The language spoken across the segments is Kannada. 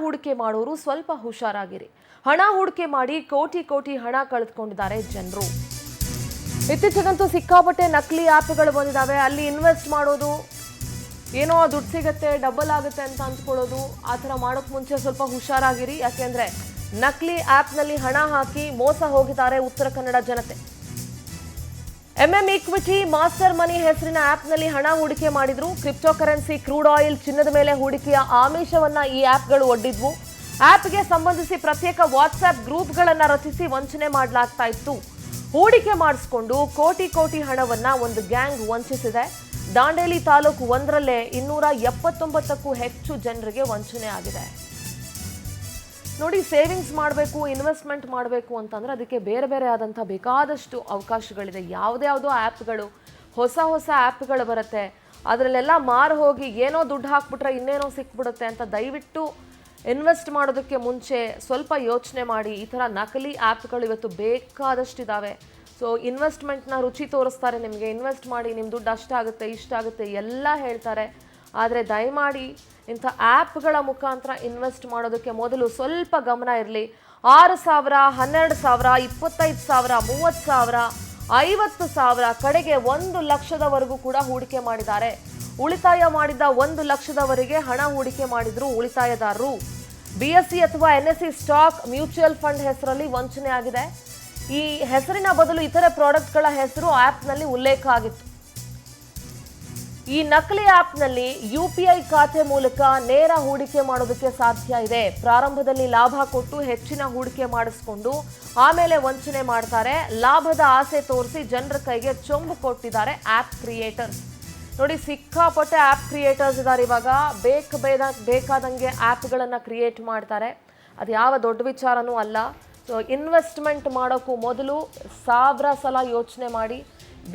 ಹೂಡಿಕೆ ಮಾಡೋರು ಸ್ವಲ್ಪ ಹುಷಾರಾಗಿರಿ. ಹಣ ಹೂಡಿಕೆ ಮಾಡಿ ಕೋಟಿ ಕೋಟಿ ಹಣ ಕಳೆದುಕೊಂಡಿದ್ದಾರೆ ಜನರು. ಇತ್ತೀಚೆಗಂತೂ ಸಿಕ್ಕಾಪಟ್ಟೆ ನಕಲಿ ಆ್ಯಪ್ಗಳು ಬಂದಿದ್ದಾವೆ. ಅಲ್ಲಿ ಇನ್ವೆಸ್ಟ್ ಮಾಡೋದು, ಏನೋ ದುಡ್ಡು ಸಿಗುತ್ತೆ, ಡಬಲ್ ಆಗುತ್ತೆ ಅಂತ ಅಂದ್ಕೊಳ್ಳೋದು, ಆ ಥರ ಮಾಡೋಕ್ಕೆ ಮುಂಚೆ ಸ್ವಲ್ಪ ಹುಷಾರಾಗಿರಿ. ಯಾಕೆಂದರೆ ನಕಲಿ ಆ್ಯಪ್ನಲ್ಲಿ ಹಣ ಹಾಕಿ ಮೋಸ ಹೋಗಿದ್ದಾರೆ ಉತ್ತರ ಕನ್ನಡ ಜನತೆ. ಈಕ್ವಿಟಿ ಮಾಸ್ಟರ್ ಮನಿ ಹೆಸರಿನ ಆ್ಯಪ್ನಲ್ಲಿ ಹಣ ಹೂಡಿಕೆ ಮಾಡಿದ್ರು. ಕ್ರಿಪ್ಟೋ ಕರೆನ್ಸಿ, ಕ್ರೂಡ್ ಆಯಿಲ್, ಚಿನ್ನದ ಮೇಲೆ ಹೂಡಿಕೆಯ ಆಮಿಷವನ್ನ ಈ ಆ್ಯಪ್ಗಳು ಒಡ್ಡಿದ್ವು. ಆ್ಯಪ್ಗೆ ಸಂಬಂಧಿಸಿ ಪ್ರತ್ಯೇಕ ವಾಟ್ಸ್ಆ್ಯಪ್ ಗ್ರೂಪ್ಗಳನ್ನು ರಚಿಸಿ ವಂಚನೆ ಮಾಡಲಾಗ್ತಾ ಇತ್ತು. ಹೂಡಿಕೆ ಮಾಡಿಸಿಕೊಂಡು ಕೋಟಿ ಕೋಟಿ ಹಣವನ್ನ ಒಂದು ಗ್ಯಾಂಗ್ ವಂಚಿಸಿದೆ. ದಾಂಡೇಲಿ ತಾಲೂಕು ಒಂದರಲ್ಲೇ 279ಕ್ಕೂ ಹೆಚ್ಚು ಜನರಿಗೆ ವಂಚನೆ ಆಗಿದೆ. ನೋಡಿ, ಸೇವಿಂಗ್ಸ್ ಮಾಡಬೇಕು, ಇನ್ವೆಸ್ಟ್ಮೆಂಟ್ ಮಾಡಬೇಕು ಅಂತಂದ್ರೆ ಅದಕ್ಕೆ ಬೇರೆ ಬೇರೆ ಆದಂಥ ಬೇಕಾದಷ್ಟು ಅವಕಾಶಗಳಿದೆ. ಯಾವುದ್ಯಾವುದೋ ಆ್ಯಪ್ಗಳು, ಹೊಸ ಹೊಸ ಆ್ಯಪ್ಗಳು ಬರುತ್ತೆ, ಅದರಲ್ಲೆಲ್ಲ ಮಾರು ಹೋಗಿ ಏನೋ ದುಡ್ಡು ಹಾಕ್ಬಿಟ್ರೆ ಇನ್ನೇನೋ ಸಿಕ್ಬಿಡುತ್ತೆ ಅಂತ ದಯವಿಟ್ಟು ಇನ್ವೆಸ್ಟ್ ಮಾಡೋದಕ್ಕೆ ಮುಂಚೆ ಸ್ವಲ್ಪ ಯೋಚನೆ ಮಾಡಿ. ಈ ಥರ ನಕಲಿ ಆ್ಯಪ್ಗಳು ಇವತ್ತು ಬೇಕಾದಷ್ಟಿದ್ದಾವೆ. ಸೊ ಇನ್ವೆಸ್ಟ್ಮೆಂಟ್ನ ರುಚಿ ತೋರಿಸ್ತಾರೆ ನಿಮಗೆ. ಇನ್ವೆಸ್ಟ್ ಮಾಡಿ, ನಿಮ್ಮ ದುಡ್ಡು ಅಷ್ಟಾಗುತ್ತೆ, ಇಷ್ಟಾಗುತ್ತೆ ಎಲ್ಲ ಹೇಳ್ತಾರೆ. ಆದರೆ ದಯಮಾಡಿ ಇಂಥ ಆ್ಯಪ್ಗಳ ಮುಖಾಂತರ ಇನ್ವೆಸ್ಟ್ ಮಾಡೋದಕ್ಕೆ ಮೊದಲು ಸ್ವಲ್ಪ ಗಮನ ಇರಲಿ. 6,000, 12,000, 25,000, 30,000, 50,000, ಕಡೆಗೆ 1 ಲಕ್ಷದವರೆಗೂ ಕೂಡ ಹೂಡಿಕೆ ಮಾಡಿದ್ದಾರೆ. ಉಳಿತಾಯ ಮಾಡಿದ್ದ 1 ಲಕ್ಷದವರೆಗೆ ಹಣ ಹೂಡಿಕೆ ಮಾಡಿದ್ರು ಉಳಿತಾಯದಾರರು. BSE ಅಥವಾ NSE ಸ್ಟಾಕ್ ಮ್ಯೂಚುವಲ್ ಫಂಡ್ ಹೆಸರಲ್ಲಿ ವಂಚನೆ ಆಗಿದೆ. ಈ ಹೆಸರಿನ ಬದಲು ಇತರೆ ಪ್ರಾಡಕ್ಟ್ಗಳ ಹೆಸರು ಆ್ಯಪ್ನಲ್ಲಿ ಉಲ್ಲೇಖ ಆಗಿತ್ತು. ಈ ನಕಲಿ ಆ್ಯಪ್ನಲ್ಲಿ UPI ಖಾತೆ ಮೂಲಕ ನೇರ ಹೂಡಿಕೆ ಮಾಡೋದಕ್ಕೆ ಸಾಧ್ಯ ಇದೆ. ಪ್ರಾರಂಭದಲ್ಲಿ ಲಾಭ ಕೊಟ್ಟು ಹೆಚ್ಚಿನ ಹೂಡಿಕೆ ಮಾಡಿಸ್ಕೊಂಡು ಆಮೇಲೆ ವಂಚನೆ ಮಾಡ್ತಾರೆ. ಲಾಭದ ಆಸೆ ತೋರಿಸಿ ಜನರ ಕೈಗೆ ಚೊಂಬು ಕೊಟ್ಟಿದ್ದಾರೆ ಆ್ಯಪ್ ಕ್ರಿಯೇಟರ್ಸ್. ನೋಡಿ, ಸಿಕ್ಕಾಪಟ್ಟೆ ಆ್ಯಪ್ ಕ್ರಿಯೇಟರ್ಸ್ ಇದ್ದಾರೆ ಇವಾಗ. ಬೇಕಾದಂಗೆ ಆ್ಯಪ್ಗಳನ್ನು ಕ್ರಿಯೇಟ್ ಮಾಡ್ತಾರೆ. ಅದು ಯಾವ ದೊಡ್ಡ ವಿಚಾರನೂ ಅಲ್ಲ. ಸೊ ಇನ್ವೆಸ್ಟ್ಮೆಂಟ್ ಮಾಡೋಕ್ಕೂ ಮೊದಲು 1000 ಸಲ ಯೋಚನೆ ಮಾಡಿ.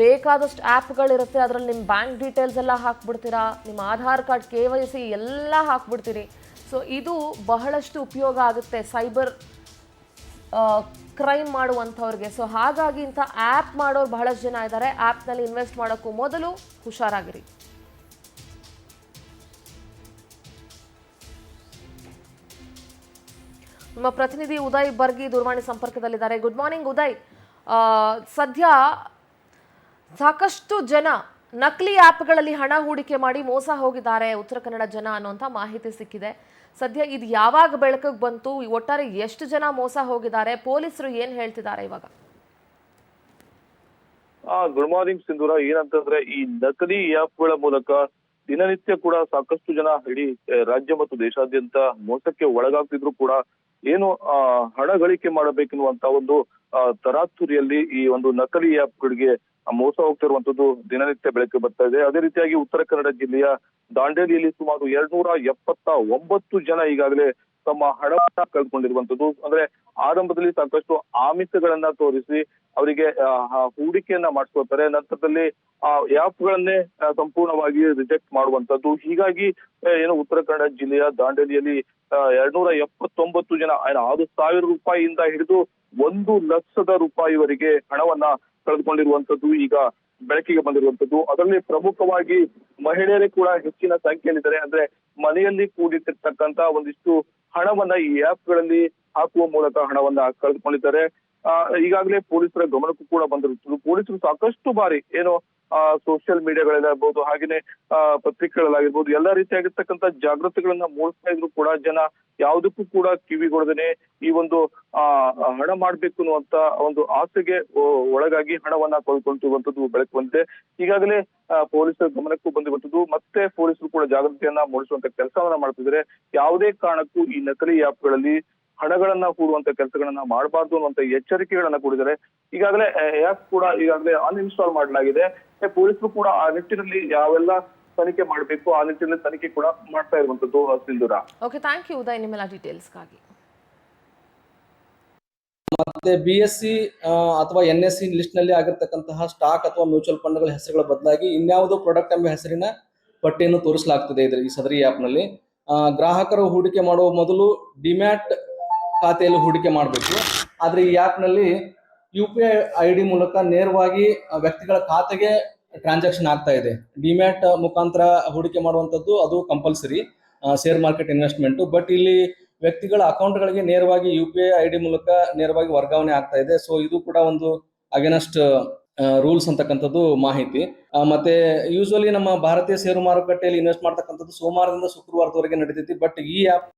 ಬೇಕಾದಷ್ಟು ಆ್ಯಪ್ಗಳಿರುತ್ತೆ, ಅದರಲ್ಲಿ ನಿಮ್ಮ ಬ್ಯಾಂಕ್ ಡೀಟೇಲ್ಸ್ ಎಲ್ಲ ಹಾಕ್ಬಿಡ್ತೀರಾ, ನಿಮ್ಮ ಆಧಾರ್ ಕಾರ್ಡ್, KYC ಎಲ್ಲ ಹಾಕ್ಬಿಡ್ತೀರಿ. ಸೊ ಇದು ಬಹಳಷ್ಟು ಉಪಯೋಗ ಆಗುತ್ತೆ ಸೈಬರ್ ಕ್ರೈಮ್ ಮಾಡುವಂಥವ್ರಿಗೆ. ಸೊ ಹಾಗಾಗಿ ಇಂಥ ಆ್ಯಪ್ ಮಾಡೋರು ಬಹಳಷ್ಟು ಜನ ಇದ್ದಾರೆ. ಆ್ಯಪ್ನಲ್ಲಿ ಇನ್ವೆಸ್ಟ್ ಮಾಡೋಕ್ಕೂ ಮೊದಲು ಹುಷಾರಾಗಿರಿ. ನಮ್ಮ ಪ್ರತಿನಿಧಿ ಉದಯ್ ಬರ್ಗಿ ದೂರವಾಣಿ ಸಂಪರ್ಕದಲ್ಲಿದ್ದಾರೆ. Good morning Uday. ಸದ್ಯ ಸಾಕಷ್ಟು ಜನ ನಕಲಿ ಆ್ಯಪ್ಗಳಲ್ಲಿ ಹಣ ಹೂಡಿಕೆ ಮಾಡಿ ಮೋಸ ಹೋಗಿದ್ದಾರೆ ಉತ್ತರ ಕನ್ನಡ ಜನ ಅನ್ನೋಂಥ ಮಾಹಿತಿ ಸಿಕ್ಕಿದೆ. ಸದ್ಯ ಇದು ಯಾವಾಗ ಬೆಳಕಿಗೆ ಬಂತು? ಒಟ್ಟಾರೆ ಎಷ್ಟು ಜನ ಮೋಸ ಹೋಗಿದ್ದಾರೆ? ಪೊಲೀಸರು ಏನ್ ಹೇಳ್ತಿದ್ದಾರೆ ಇವಾಗ? ಗುಡ್ ಮಾರ್ನಿಂಗ್ ಸಿಂಧೂರ. ಏನಂತಂದ್ರೆ ಈ ನಕಲಿ ಆ್ಯಪ್ಗಳ ಮೂಲಕ ದಿನನಿತ್ಯ ಕೂಡ ಸಾಕಷ್ಟು ಜನ ಇಡೀ ರಾಜ್ಯ ಮತ್ತು ದೇಶಾದ್ಯಂತ ಮೋಸಕ್ಕೆ ಒಳಗಾಗ್ತಿದ್ರು ಕೂಡ ಏನು ಹಣ ಗಳಿಕೆ ಮಾಡಬೇಕೆನ್ನುವಂತ ಒಂದು ತರಾತುರಿಯಲ್ಲಿ ಈ ಒಂದು ನಕಲಿ ಆ್ಯಪ್ಗಳಿಗೆ ಮೋಸ ಹೋಗ್ತಿರುವಂತದ್ದು ದಿನನಿತ್ಯ ಬೆಳಕಿಗೆ ಬರ್ತಾ ಇದೆ. ಅದೇ ರೀತಿಯಾಗಿ ಉತ್ತರ ಕನ್ನಡ ಜಿಲ್ಲೆಯ ದಾಂಡೇಲಿಯಲ್ಲಿ ಸುಮಾರು 279 ಜನ ಈಗಾಗಲೇ ತಮ್ಮ ಹಣವನ್ನ ಕಳೆದುಕೊಂಡಿರುವಂತದ್ದು. ಅಂದ್ರೆ ಆರಂಭದಲ್ಲಿ ಸಾಕಷ್ಟು ಆಮಿಷಗಳನ್ನ ತೋರಿಸಿ ಅವರಿಗೆ ಹೂಡಿಕೆಯನ್ನ ಮಾಡಿಸ್ಕೊಳ್ತಾರೆ. ನಂತರದಲ್ಲಿ ಆ ಆ್ಯಪ್ಗಳನ್ನೇ ಸಂಪೂರ್ಣವಾಗಿ ರಿಜೆಕ್ಟ್ ಮಾಡುವಂತದ್ದು. ಹೀಗಾಗಿ ಏನು ಉತ್ತರ ಕನ್ನಡ ಜಿಲ್ಲೆಯ ದಾಂಡೇಲಿಯಲ್ಲಿ 279 ಜನ 6,000 ರೂಪಾಯಿಯಿಂದ ಹಿಡಿದು 1 ಲಕ್ಷದ ರೂಪಾಯಿವರೆಗೆ ಹಣವನ್ನ ಕಳೆದುಕೊಂಡಿರುವಂತದ್ದು ಈಗ ಬೆಳಕಿಗೆ ಬಂದಿರುವಂತದ್ದು. ಅದರಲ್ಲಿ ಪ್ರಮುಖವಾಗಿ ಮಹಿಳೆಯರೇ ಕೂಡ ಹೆಚ್ಚಿನ ಸಂಖ್ಯೆಯಲ್ಲಿದ್ದಾರೆ. ಅಂದ್ರೆ ಮನೆಯಲ್ಲಿ ಕೂಡಿಟ್ಟಿರ್ತಕ್ಕಂತ ಒಂದಿಷ್ಟು ಹಣವನ್ನ ಈ ಆ್ಯಪ್ಗಳಲ್ಲಿ ಹಾಕುವ ಮೂಲಕ ಹಣವನ್ನ ಕಳೆದುಕೊಂಡಿದ್ದಾರೆ. ಈಗಾಗಲೇ ಪೊಲೀಸರ ಗಮನಕ್ಕೂ ಕೂಡ ಬಂದಿರುತ್ತದೆ. ಪೊಲೀಸರು ಸಾಕಷ್ಟು ಬಾರಿ ಏನು ಸೋಷಿಯಲ್ ಮೀಡಿಯಾಗಳಲ್ಲಾಗಿರ್ಬೋದು, ಹಾಗೇನೆ ಪತ್ರಿಕೆಗಳಲ್ಲಾಗಿರ್ಬೋದು, ಎಲ್ಲಾ ರೀತಿಯಾಗಿರ್ತಕ್ಕಂಥ ಜಾಗೃತಿಗಳನ್ನ ಮೂಡಿಸ್ತಾ ಇದ್ರು ಕೂಡ ಜನ ಯಾವುದಕ್ಕೂ ಕೂಡ ಕಿವಿಗೊಡದೇನೆ ಈ ಒಂದು ಹಣ ಮಾಡ್ಬೇಕು ಅನ್ನುವಂತ ಒಂದು ಆಸೆಗೆ ಒಳಗಾಗಿ ಹಣವನ್ನ ಕಳ್ಕೊಂತಿರುವಂತದ್ದು ಬೆಳಕು ಬಂದಿದೆ. ಈಗಾಗಲೇ ಪೊಲೀಸರ ಗಮನಕ್ಕೂ ಬಂದಿರುವಂತದ್ದು. ಮತ್ತೆ ಪೊಲೀಸರು ಕೂಡ ಜಾಗೃತಿಯನ್ನ ಮೂಡಿಸುವಂತ ಕೆಲಸವನ್ನ ಮಾಡ್ತಿದ್ದಾರೆ. ಯಾವುದೇ ಕಾರಣಕ್ಕೂ ಈ ನಕಲಿ ಆ್ಯಪ್ಗಳಲ್ಲಿ ಹಣಗಳನ್ನ ಹೂಡುವಂತ ಕೆಲಸಗಳನ್ನ ಮಾಡಬಾರ್ದು ಅನ್ನುವಂತ ಎಚ್ಚರಿಕೆಗಳನ್ನ ಕೊಡಿದ್ದಾರೆ. ಈಗಾಗಲೇ ಆ್ಯಪ್ ಕೂಡ ಈಗಾಗಲೇ ಅನ್ಇನ್ಸ್ಟಾಲ್ ಮಾಡಲಾಗಿದೆ. ಪೊಲೀಸರು ಕೂಡ ಆ ನಿಟ್ಟಿನಲ್ಲಿ ಯಾವೆಲ್ಲ ತನಿಖೆ ಮಾಡಬೇಕು ಆ ನಿಟ್ಟಿನಲ್ಲಿ ತನಿಖೆ ಕೂಡ ಮಾಡ್ತಾ ಇರುವಂತದ್ದು. ಸಿಂಧೂರ. ಓಕೆ, ಥ್ಯಾಂಕ್ ಯು ಉದಯ್ ನಿಮ್ಮೆಲ್ಲ ಡೀಟೇಲ್ಸ್ಗಾಗಿ. ಮತ್ತೆ BSE ಅಥವಾ NSE ಲಿಸ್ಟ್ ನಲ್ಲಿ ಆಗಿರ್ತಕ್ಕಂತಹ ಸ್ಟಾಕ್ ಅಥವಾ ಮ್ಯೂಚುವಲ್ ಫಂಡ್ಗಳ ಹೆಸರುಗಳ ಬದಲಾಗಿ ಇನ್ಯಾವುದೋ ಪ್ರಾಡಕ್ಟ್ ಎಂಬ ಹೆಸರಿನ ಪಟ್ಟಿಯನ್ನು ತೋರಿಸಲಾಗ್ತದೆ ಈ ಸದರಿ ಆ್ಯಪ್ ನಲ್ಲಿ. ಗ್ರಾಹಕರು ಹೂಡಿಕೆ ಮಾಡುವ ಮೊದಲು ಡಿಮ್ಯಾಟ್ ಖಾತೆಯಲ್ಲಿ ಹೂಡಿಕೆ ಮಾಡಬೇಕು. ಆದ್ರೆ ಈ ಆ್ಯಪ್ ನಲ್ಲಿ UPI ID ಮೂಲಕ ನೇರವಾಗಿ ವ್ಯಕ್ತಿಗಳ ಖಾತೆಗೆ ಟ್ರಾನ್ಸಾಕ್ಷನ್ ಆಗ್ತಾ ಇದೆ. ಡಿಮ್ಯಾಟ್ ಮುಖಾಂತರ ಹೂಡಿಕೆ ಮಾಡುವಂತದ್ದು ಅದು compulsory share market investment. But ಇಲ್ಲಿ ವ್ಯಕ್ತಿಗಳ ಅಕೌಂಟ್ಗಳಿಗೆ ನೇರವಾಗಿ UPI ID ಮೂಲಕ ನೇರವಾಗಿ ವರ್ಗಾವಣೆ ಆಗ್ತಾ ಇದೆ. ಸೊ ಇದು ಕೂಡ ಒಂದು ಅಗೇನೆಸ್ಟ್ ರೂಲ್ಸ್ ಅಂತಕ್ಕಂಥದ್ದು ಮಾಹಿತಿ. ಮತ್ತೆ ಯೂಶುವಲಿ ನಮ್ಮ ಭಾರತೀಯ ಷೇರು ಮಾರುಕಟ್ಟೆಯಲ್ಲಿ ಇನ್ವೆಸ್ಟ್ ಮಾಡ್ತಕ್ಕಂಥದ್ದು ಸೋಮವಾರದಿಂದ ಶುಕ್ರವಾರದವರೆಗೆ ನಡೀತೈತಿ. ಬಟ್ ಈ ಆಪ್